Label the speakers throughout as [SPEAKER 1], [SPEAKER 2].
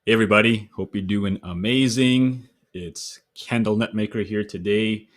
[SPEAKER 1] Hey everybody, hope you're doing amazing. It's Kendall Netmaker here today,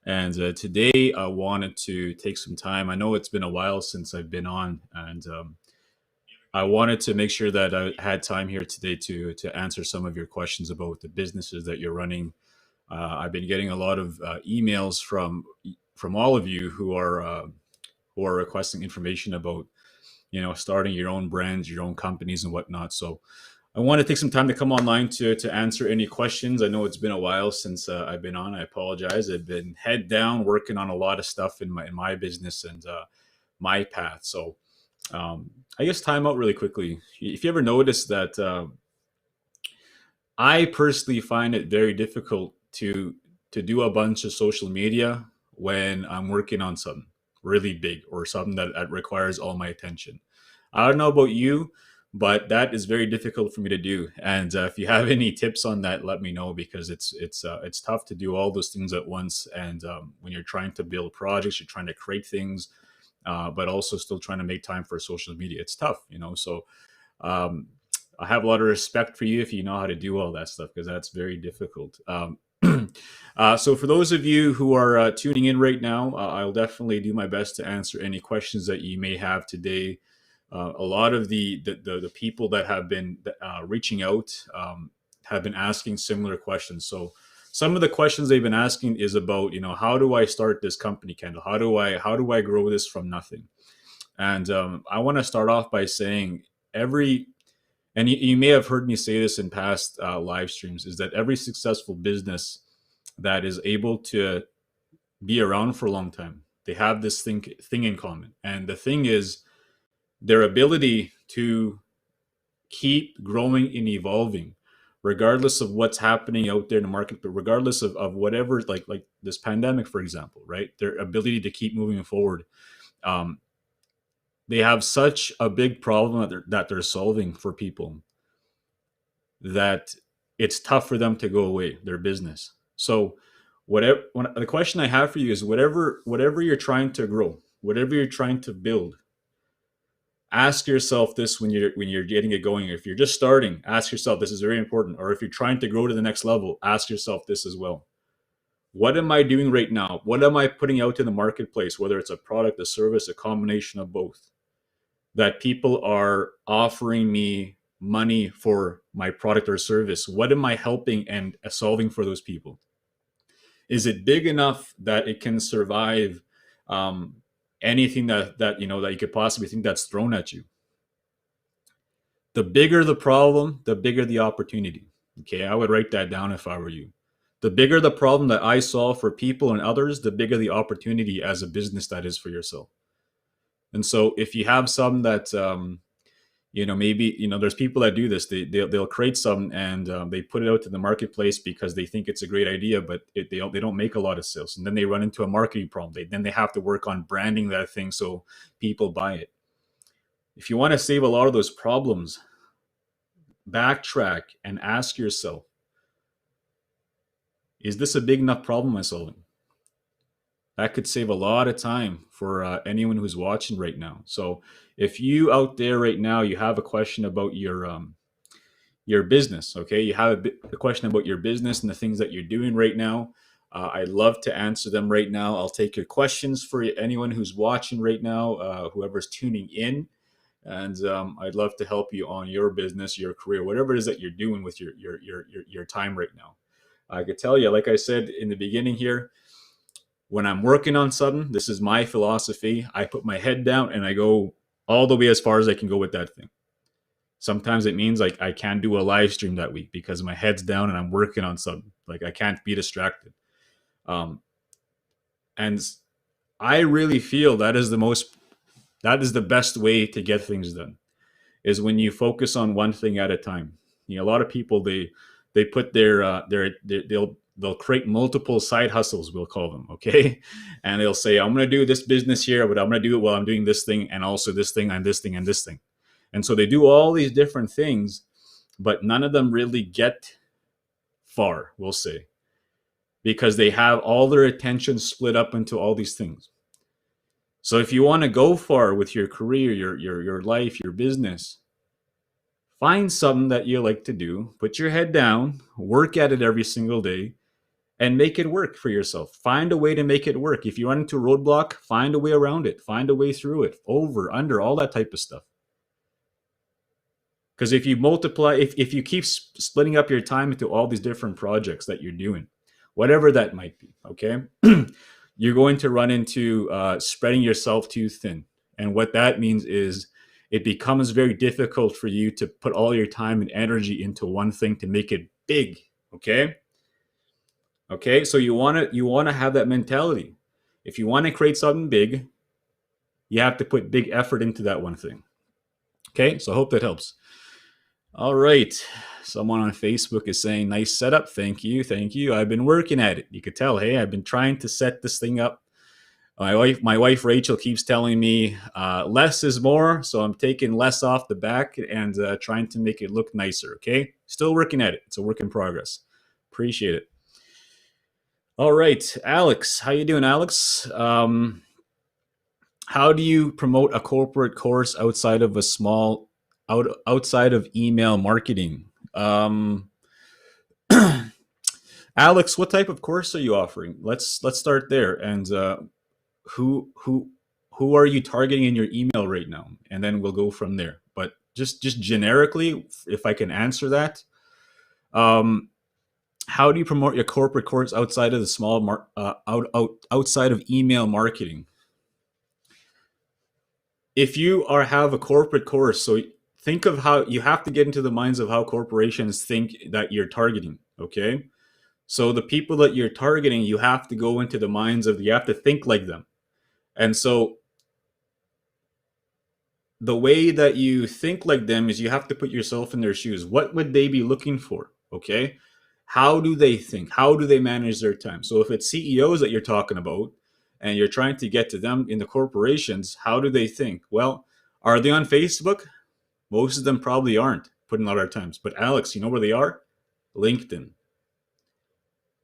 [SPEAKER 1] and today I wanted to take some time. I know it's been a while since I've been on, and I wanted to make sure that I had time here today to answer some of your questions about the businesses that you're running. I've been getting a lot of emails from all of you who are requesting information about starting your own brands, your own companies, and whatnot. So I want to take some time to come online to answer any questions. I know it's been a while since I've been on. I apologize. I've been head down working on a lot of stuff in my business and my path. So I guess time out really quickly. If you ever notice that I personally find it very difficult to do a bunch of social media when I'm working on something really big or something that requires all my attention. I don't know about you, but that is very difficult for me to do. And if you have any tips on that, let me know because it's tough to do all those things at once. And when you're trying to build projects, you're trying to create things, but also still trying to make time for social media. It's tough. So um, I have a lot of respect for you if you know how to do all that stuff because that's very difficult. So for those of you who are tuning in right now, I'll definitely do my best to answer any questions that you may have today. A lot of the people that have been reaching out have been asking similar questions. So some of the questions they've been asking is about how do I start this company, Kendall? How do I grow this from nothing? And I want to start off by saying every and you may have heard me say this in past live streams is that every successful business that is able to be around for a long time, they have this thing in common, and the thing is their ability to keep growing and evolving regardless of what's happening out there in the market, but regardless of whatever, like this pandemic, for example, right? Their ability to keep moving forward. um, they have such a big problem that they're solving for people that it's tough for them to go away, their business. So the question I have for you is whatever you're trying to grow, whatever you're trying to build, ask yourself this when you're getting it going. If you're just starting, ask yourself this is very important. Or if you're trying to grow to the next level, ask yourself this as well. What am I doing right now? What am I putting out in the marketplace, whether it's a product, a service, a combination of both, that people are offering me money for my product or service? What am I helping and solving for those people? Is it big enough that it can survive um, anything that you could possibly think that's thrown at you? The bigger the problem, the bigger the opportunity. Okay, I would write that down if I were you. The bigger the problem that I solve for people and others, the bigger the opportunity as a business that is for yourself. And so if you have some that maybe there's people that do this. They'll create some and they put it out to the marketplace because they think it's a great idea, but they don't make a lot of sales, and then they run into a marketing problem. Then they have to work on branding that thing so people buy it. If you want to save a lot of those problems, backtrack and ask yourself, is this a big enough problem I'm solving? That could save a lot of time for anyone who's watching right now. So if you out there right now, you have a question about your business, okay, you have a question about your business and the things that you're doing right now, I'd love to answer them right now. I'll take your questions for anyone who's watching right now, whoever's tuning in, and I'd love to help you on your business, your career, whatever it is that you're doing with your time right now. I could tell you, like I said in the beginning here, when I'm working on something, this is my philosophy. I put my head down and I go all the way as far as I can go with that thing. Sometimes it means like I can't do a live stream that week because my head's down and I'm working on something. Like I can't be distracted. Um, and I really feel that is the best way to get things done is when you focus on one thing at a time. A lot of people they put they'll create multiple side hustles, we'll call them, okay? And they'll say, I'm going to do this business here, but I'm going to do it while I'm doing this thing and also this thing and this thing and this thing. And so they do all these different things, but none of them really get far, we'll say, because they have all their attention split up into all these things. So if you want to go far with your career, your life, your business, Find something that you like to do, put your head down, work at it every single day, and make it work for yourself. Find a way to make it work. If you run into a roadblock, find a way around it, find a way through it, over, under, all that type of stuff. Because if you multiply, if you keep splitting up your time into all these different projects that you're doing, whatever that might be, okay, you're going to run into spreading yourself too thin. And what that means is it becomes very difficult for you to put all your time and energy into one thing to make it big. Okay. Okay. So you want to have that mentality. If you want to create something big, you have to put big effort into that one thing. Okay. So I hope that helps. All right. Someone on Facebook is saying, nice setup. Thank you. Thank you. I've been working at it. You could tell, hey, I've been trying to set this thing up. My wife Rachel keeps telling me less is more. So I'm taking less off the back and trying to make it look nicer. Okay. Still working at it. It's a work in progress. Appreciate it. All right. Alex, how you doing, Alex? How do you promote a corporate course outside of outside of email marketing? Alex, what type of course are you offering? Let's start there. And who are you targeting in your email right now? And then we'll go from there. But just generically, if I can answer that, how do you promote your corporate course outside of the outside of email marketing? If you have a corporate course, so think of how you have to get into the minds of how corporations think that you're targeting. Okay. So the people that you're targeting, you have to go into the minds of, you have to think like them. And so the way that you think like them is you have to put yourself in their shoes. What would they be looking for? Okay. How do they think? How do they manage their time? So if it's CEOs that you're talking about and you're trying to get to them in the corporations, how do they think? Well, are they on Facebook? Most of them probably aren't putting out our times. But Alex, you know where they are? LinkedIn.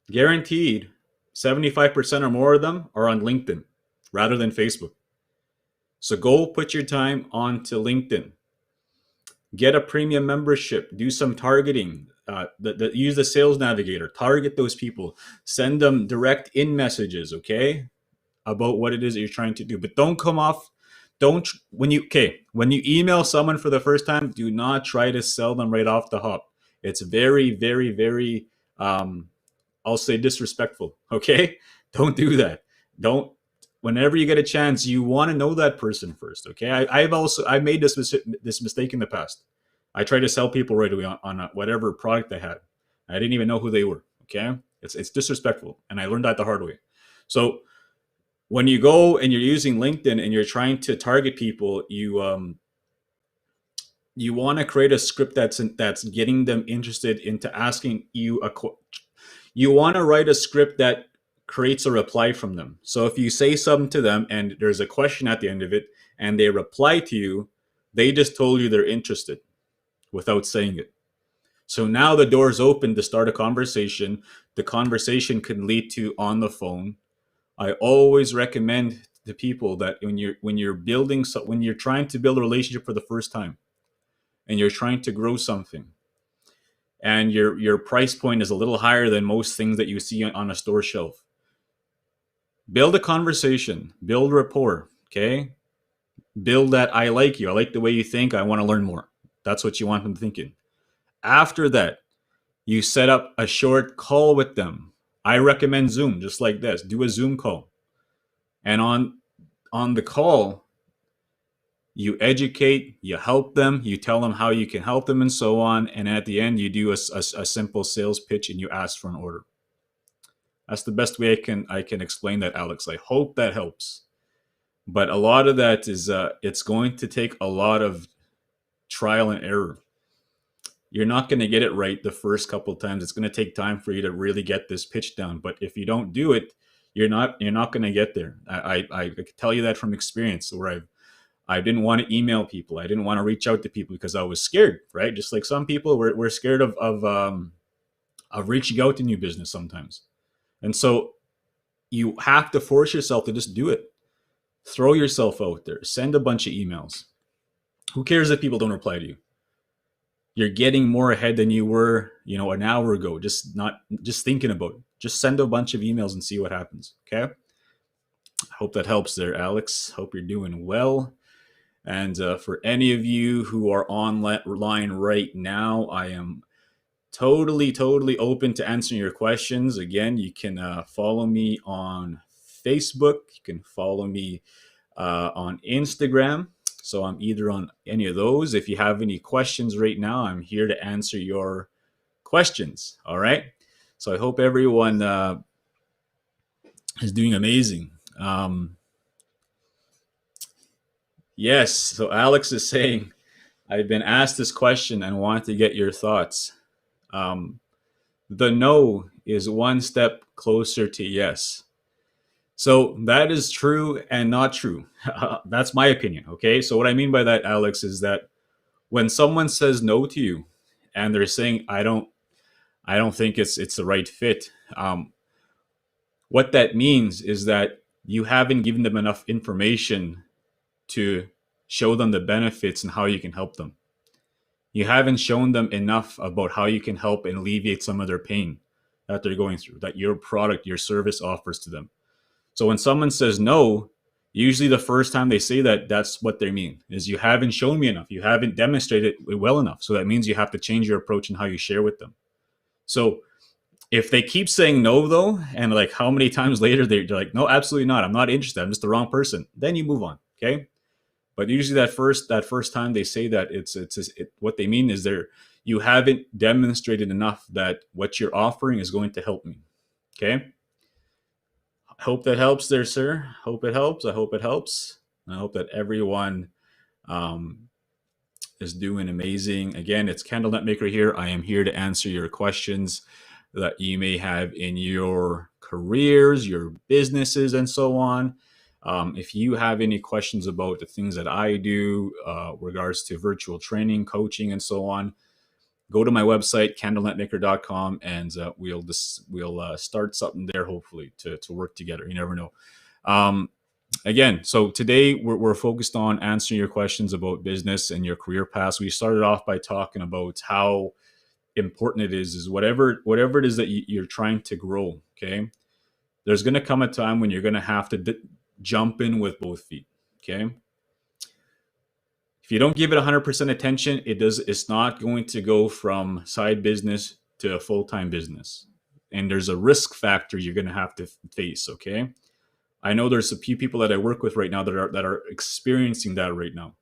[SPEAKER 1] Guaranteed 75% or more of them are on LinkedIn rather than Facebook. So go put your time onto LinkedIn. Get a premium membership. Do some targeting. Use the sales navigator. Target those people. Send them direct in messages, okay, about what it is that you're trying to do. But don't come off. When you email someone for the first time, do not try to sell them right off the hop. It's very, very, very, I'll say disrespectful. Okay, don't do that. Don't. Whenever you get a chance, you want to know that person first. Okay, I've made this mistake in the past. I tried to sell people right away on whatever product I had. I didn't even know who they were. Okay, it's disrespectful, and I learned that the hard way. So when you go and you're using LinkedIn and you're trying to target people, you want to create a script that's getting them interested into asking you you want to write a script that creates a reply from them. So if you say something to them and there's a question at the end of it and they reply to you, they just told you they're interested without saying it. So now the door's open to start a conversation. The conversation can lead to on the phone. I always recommend to people that when you're trying to build a relationship for the first time and you're trying to grow something and your price point is a little higher than most things that you see on a store shelf, build a conversation, build rapport, okay? Build that I like you. I like the way you think. I want to learn more. That's what you want them thinking. After that, you set up a short call with them. I recommend Zoom, just like this. Do a Zoom call. And on the call, you educate, you help them, you tell them how you can help them and so on. And at the end, you do a simple sales pitch and you ask for an order. That's the best way I can explain that, Alex. I hope that helps. But a lot of that is it's going to take a lot of trial and error. You're not going to get it right the first couple of times. It's going to take time for you to really get this pitch down. But if you don't do it, you're not going to get there. I can tell you that from experience, where I didn't want to email people. I didn't want to reach out to people because I was scared, right? Just like some people, we're scared of reaching out to new business sometimes. And so you have to force yourself to just do it. Throw yourself out there. Send a bunch of emails. Who cares if people don't reply to you? you're getting more ahead than you were, an hour ago. Just thinking about it. Just send a bunch of emails and see what happens. Okay. I hope that helps there, Alex. Hope you're doing well. And for any of you who are online right now, I am totally open to answering your questions. Again, you can follow me on Facebook. You can follow me on Instagram. So I'm either on any of those. If you have any questions right now, I'm here to answer your questions. All right. So I hope everyone is doing amazing. Yes. So Alex is saying, I've been asked this question and want to get your thoughts. Um, the no is one step closer to yes. So that is true and not true. That's my opinion. Okay. So what I mean by that, Alex, is that when someone says no to you and they're saying, I don't think it's the right fit. What that means is that you haven't given them enough information to show them the benefits and how you can help them. You haven't shown them enough about how you can help and alleviate some of their pain that they're going through, that your product, your service offers to them. So when someone says no, usually the first time they say that, that's what they mean is you haven't shown me enough. You haven't demonstrated it well enough. So that means you have to change your approach and how you share with them. So if they keep saying no though, and like how many times later they're like, no, absolutely not. I'm not interested. I'm just the wrong person. Then you move on. Okay. But usually that first time they say that, what they mean is you haven't demonstrated enough that what you're offering is going to help me. Okay. I hope that helps there, sir. Hope it helps. I hope it helps. I hope that everyone um, is doing amazing. Again, it's Candle Net Maker here. I am here to answer your questions that you may have in your careers, your businesses, and so on. If you have any questions about the things that I do, regards to virtual training, coaching, and so on, go to my website, candlenetmaker.com, and we'll start something there, hopefully, to work together. You never know. Again, so today we're focused on answering your questions about business and your career paths. We started off by talking about how important it is whatever it is that you're trying to grow. Okay, there's going to come a time when you're going to have to jump in with both feet. Okay, if you don't give it 100% attention, it's not going to go from side business to a full-time business, and there's a risk factor you're going to have to face. Okay, I know there's a few people that I work with right now that are experiencing that right now,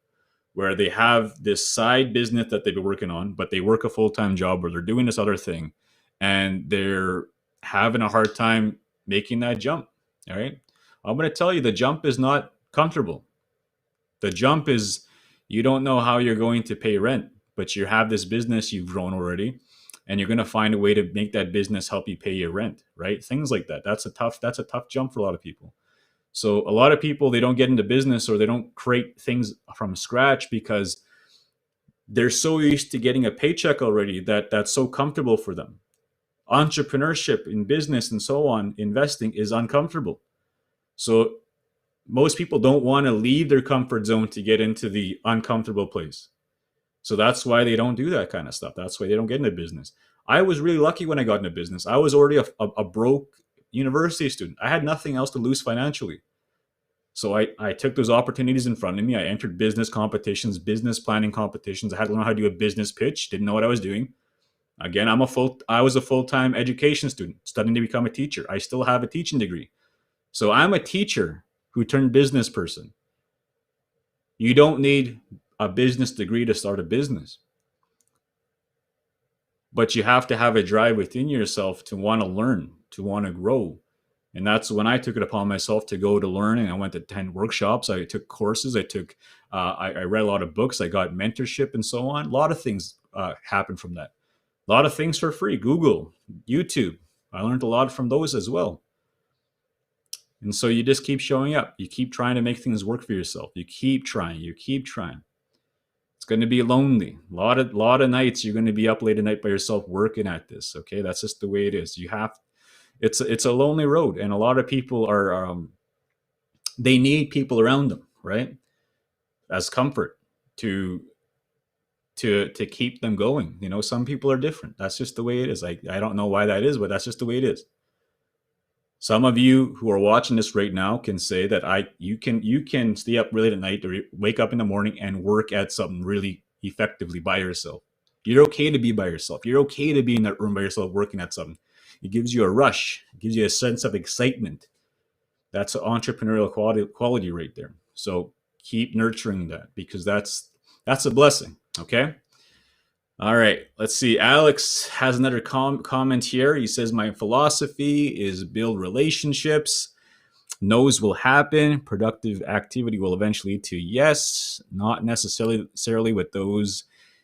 [SPEAKER 1] where they have this side business that they've been working on, but they work a full-time job or they're doing this other thing, and they're having a hard time making that jump. All right, I'm going to tell you, the jump is not comfortable. The jump is, you don't know how you're going to pay rent, but you have this business you've grown already, and you're going to find a way to make that business help you pay your rent, right? Things like that. That's a tough jump for a lot of people. So a lot of people, they don't get into business or they don't create things from scratch because they're so used to getting a paycheck already that that's so comfortable for them. Entrepreneurship in business and so on, investing is uncomfortable. So most people don't want to leave their comfort zone to get into the uncomfortable place. So that's why they don't do that kind of stuff. That's why they don't get into business. I was really lucky when I got into business. I was already a broke university student. I had nothing else to lose financially. So I took those opportunities in front of me. I entered business competitions, business planning competitions. I had to learn how to do a business pitch. Didn't know what I was doing. Again, I was a full-time education student studying to become a teacher. I still have a teaching degree. So I'm a teacher who turned business person. You don't need a business degree to start a business, but you have to have a drive within yourself to want to learn, to want to grow. And that's when I took it upon myself to go to learn. And I went to 10 workshops. I took courses. I read a lot of books. I got mentorship and so on. A lot of things happened from that. A lot of things for free. Google, YouTube. I learned a lot from those as well. And so you just keep showing up. You keep trying to make things work for yourself. You keep trying. You keep trying. It's going to be lonely. A lot of nights you're going to be up late at night by yourself working at this. Okay, that's just the way it is. It's a lonely road, and a lot of people are they need people around them, right? As comfort to to keep them going. You know, some people are different. That's just the way it is. Like, I don't know why that is, but that's just the way it is. Some of you who are watching this right now can say that you can stay up really at night or wake up in the morning and work at something really effectively by yourself. You're okay to be by yourself. You're okay to be in that room by yourself working at something. It gives you a rush. It gives you a sense of excitement. That's an entrepreneurial quality right there. So keep nurturing that, because that's a blessing. Okay. All right, let's see. Alex has another comment here. He says, my philosophy is build relationships. No's will happen. Productive activity will eventually lead to yes, not necessarily with those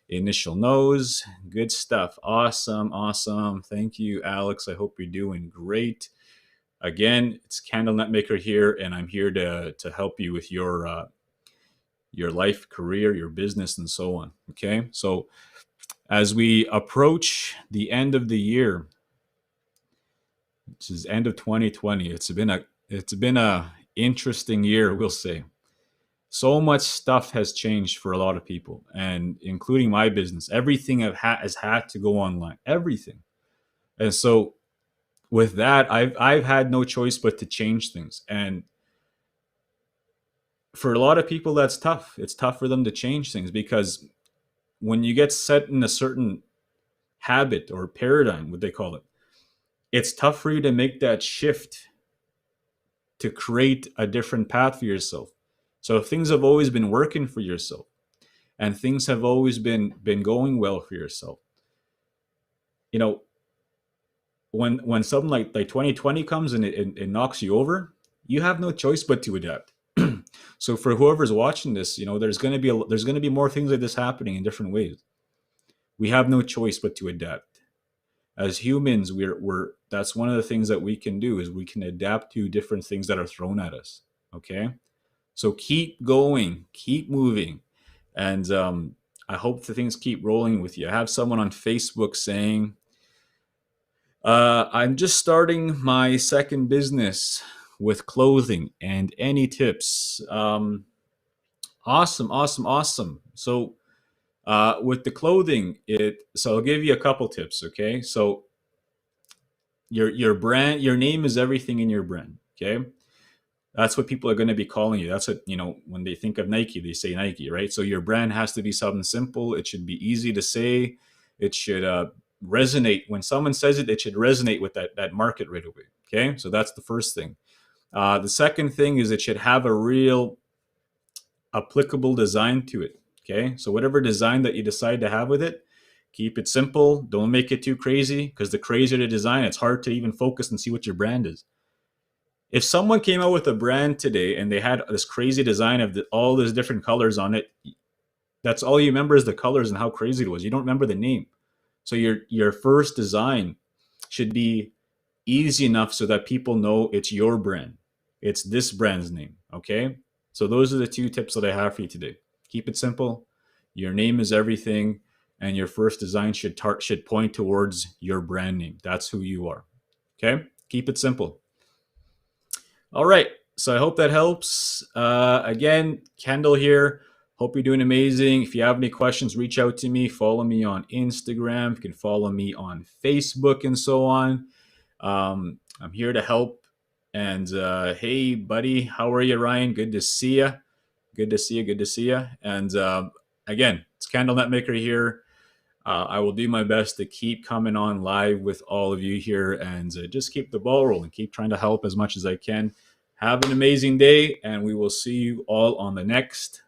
[SPEAKER 1] initial no's. Good stuff. Awesome. Awesome. Thank you, Alex. I hope you're doing great. Again, it's Candle Net Maker here, and I'm here to help you with your life, career, your business, and so on. Okay, so as we approach the end of the year, which is end of 2020, it's been a interesting year, we'll say. So much stuff has changed for a lot of people, and including my business. Everything has had to go online. Everything, and so with that, I've had no choice but to change things. And for a lot of people, that's tough. It's tough for them to change things, because when you get set in a certain habit or paradigm, what they call it, it's tough for you to make that shift to create a different path for yourself. So if things have always been working for yourself and things have always been going well for yourself, you know, when something like 2020 comes and it knocks you over, you have no choice but to adapt. So for whoever's watching this, you know, there's going to be more things like this happening in different ways. We have no choice but to adapt. As humans, we're that's one of the things that we can do, is we can adapt to different things that are thrown at us. Okay, so keep going, keep moving, and I hope the things keep rolling with you. I have someone on Facebook saying, I'm just starting my second business with clothing, and any tips? Awesome, awesome, awesome. So with the clothing, so I'll give you a couple tips. Okay, so your brand, your name is everything in your brand. Okay, that's what people are going to be calling you. That's what, you know, when they think of Nike, they say Nike, right? So your brand has to be something simple. It should be easy to say. It should resonate. When someone says it, it should resonate with that market right away. Okay, so that's the first thing. The second thing is it should have a real applicable design to it. Okay, so whatever design that you decide to have with it, keep it simple. Don't make it too crazy, because the crazier the design, it's hard to even focus and see what your brand is. If someone came out with a brand today and they had this crazy design of all these different colors on it, that's all you remember is the colors and how crazy it was. You don't remember the name. So your first design should be easy enough so that people know it's your brand. It's this brand's name. Okay, so those are the two tips that I have for you today. Keep it simple. Your name is everything, and your first design should point towards your brand name. That's who you are. Okay, keep it simple. All right, so I hope that helps. Again, Kendall here. Hope you're doing amazing. If you have any questions, reach out to me. Follow me on Instagram. You can follow me on Facebook and so on. I'm here to help. And hey, buddy, how are you, Ryan? Good to see you. Good to see you. Good to see you. And again, it's Candle Net Maker here. I will do my best to keep coming on live with all of you here, and just keep the ball rolling. Keep trying to help as much as I can. Have an amazing day, and we will see you all on the next